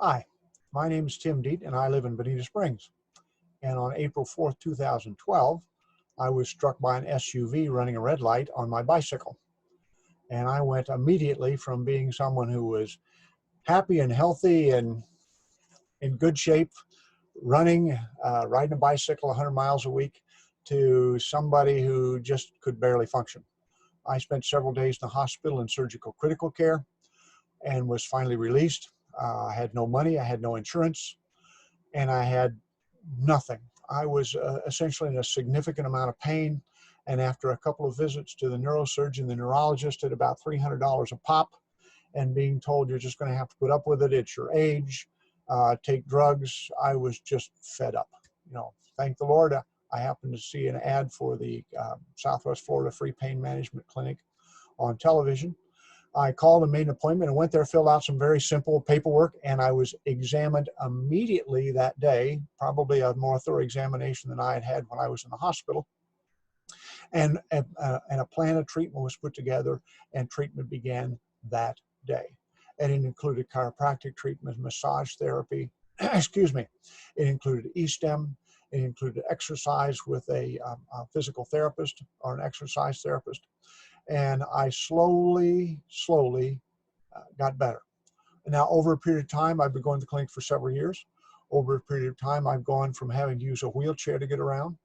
Hi, my name is Tim Deaton and I live in Bonita Springs. And on April 4th, 2012, I was struck by an SUV running a red light on my bicycle. And I went immediately from being someone who was happy and healthy and in good shape, running, riding a bicycle 100 miles a week, to somebody who just could barely function. I spent several days in the hospital in surgical critical care and was finally released. I had no money, I had no insurance, and I had nothing. I was essentially in a significant amount of pain. And after a couple of visits to the neurosurgeon, the neurologist, at about $300 a pop, and being told you're just going to have to put up with it, it's your age, take drugs, I was just fed up. Thank the Lord, I happened to see an ad for the Southwest Florida Free Pain Management Clinic on television. I called and made an appointment and went there, filled out some very simple paperwork, and I was examined immediately that day, probably a more thorough examination than I had had when I was in the hospital. And a plan of treatment was put together, and treatment began that day. And it included chiropractic treatment, massage therapy, excuse me. It included E-stem. It included exercise with a physical therapist or an exercise therapist. And I slowly got better. Now, over a period of time, I've been going to the clinic for several years. Over a period of time, I've gone from having to use a wheelchair to get around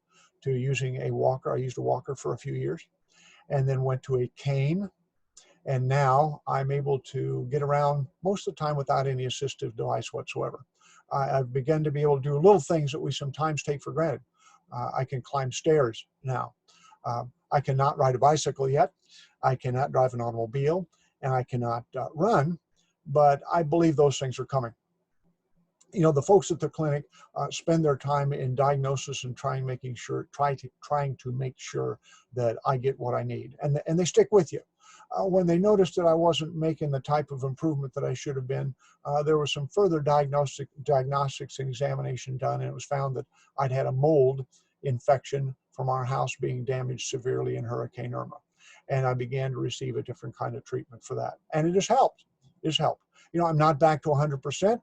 to using a walker. I used a walker for a few years and then went to a cane. And now I'm able to get around most of the time without any assistive device whatsoever. I've begun to be able to do little things that we sometimes take for granted. I can climb stairs now. I cannot ride a bicycle yet. I cannot drive an automobile, and I cannot run, but I believe those things are coming. The folks at the clinic spend their time in diagnosis and trying to make sure that I get what I need, and they stick with you. When they noticed that I wasn't making the type of improvement that I should have been, there was some further diagnostics and examination done, and it was found that I'd had a mold infection from our house being damaged severely in Hurricane Irma. And I began to receive a different kind of treatment for that. And it has helped. It's helped. I'm not back to 100%.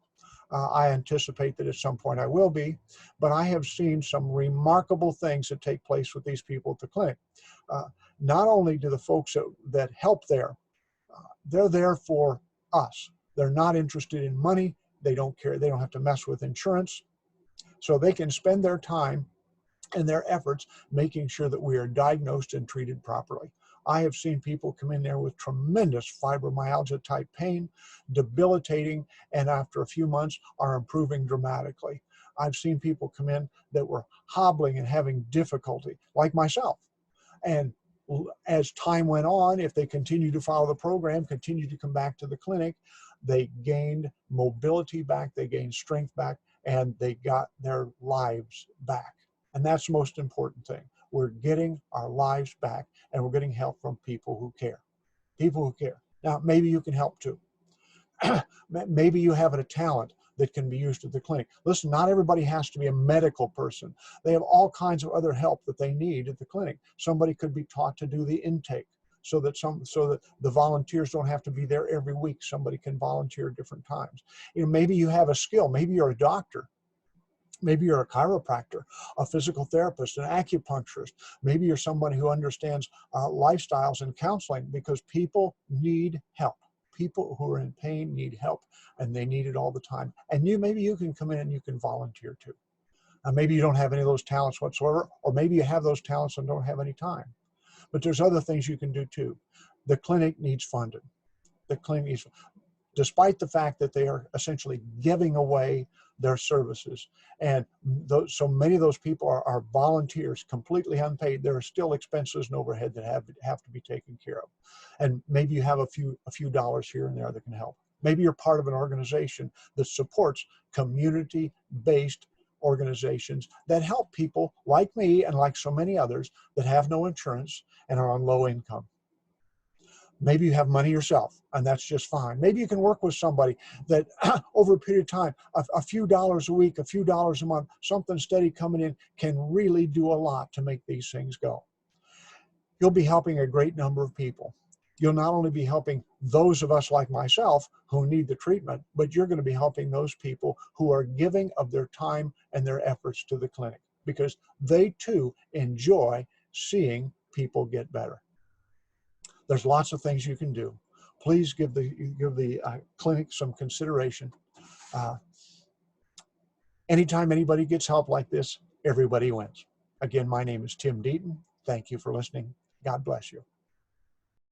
I anticipate that at some point I will be, but I have seen some remarkable things that take place with these people at the clinic. Not only do the folks that help there, they're there for us. They're not interested in money. They don't care. They don't have to mess with insurance. So they can spend their time and their efforts making sure that we are diagnosed and treated properly. I have seen people come in there with tremendous fibromyalgia type pain, debilitating, and after a few months are improving dramatically. I've seen people come in that were hobbling and having difficulty, like myself. And as time went on, if they continued to follow the program, continued to come back to the clinic, they gained mobility back, they gained strength back, and they got their lives back. And that's the most important thing. We're getting our lives back, and we're getting help from people who care. People who care. Now, maybe you can help too. Maybe you have a talent that can be used at the clinic. Listen, not everybody has to be a medical person. They have all kinds of other help that they need at the clinic. Somebody could be taught to do the intake so that the volunteers don't have to be there every week. Somebody can volunteer at different times. Maybe you have a skill. Maybe you're a doctor. Maybe you're a chiropractor, a physical therapist, an acupuncturist. Maybe you're somebody who understands lifestyles and counseling, because people need help. People who are in pain need help, and they need it all the time. And maybe you can come in and you can volunteer too. Maybe you don't have any of those talents whatsoever, or maybe you have those talents and don't have any time. But there's other things you can do too. The clinic needs funding. The clinic needs, despite the fact that they are essentially giving away their services. And so many of those people are volunteers, completely unpaid. There are still expenses and overhead that have to be taken care of. And maybe you have a few dollars here and there that can help. Maybe you're part of an organization that supports community-based organizations that help people like me and like so many others that have no insurance and are on low income. Maybe you have money yourself, and that's just fine. Maybe you can work with somebody that over a period of time, a few dollars a week, a few dollars a month, something steady coming in can really do a lot to make these things go. You'll be helping a great number of people. you'll not only be helping those of us like myself who need the treatment, but you're going to be helping those people who are giving of their time and their efforts to the clinic, because they too enjoy seeing people get better. There's lots of things you can do. Please give the clinic some consideration. Anytime anybody gets help like this, everybody wins. Again, my name is Tim Deaton. Thank you for listening. God bless you.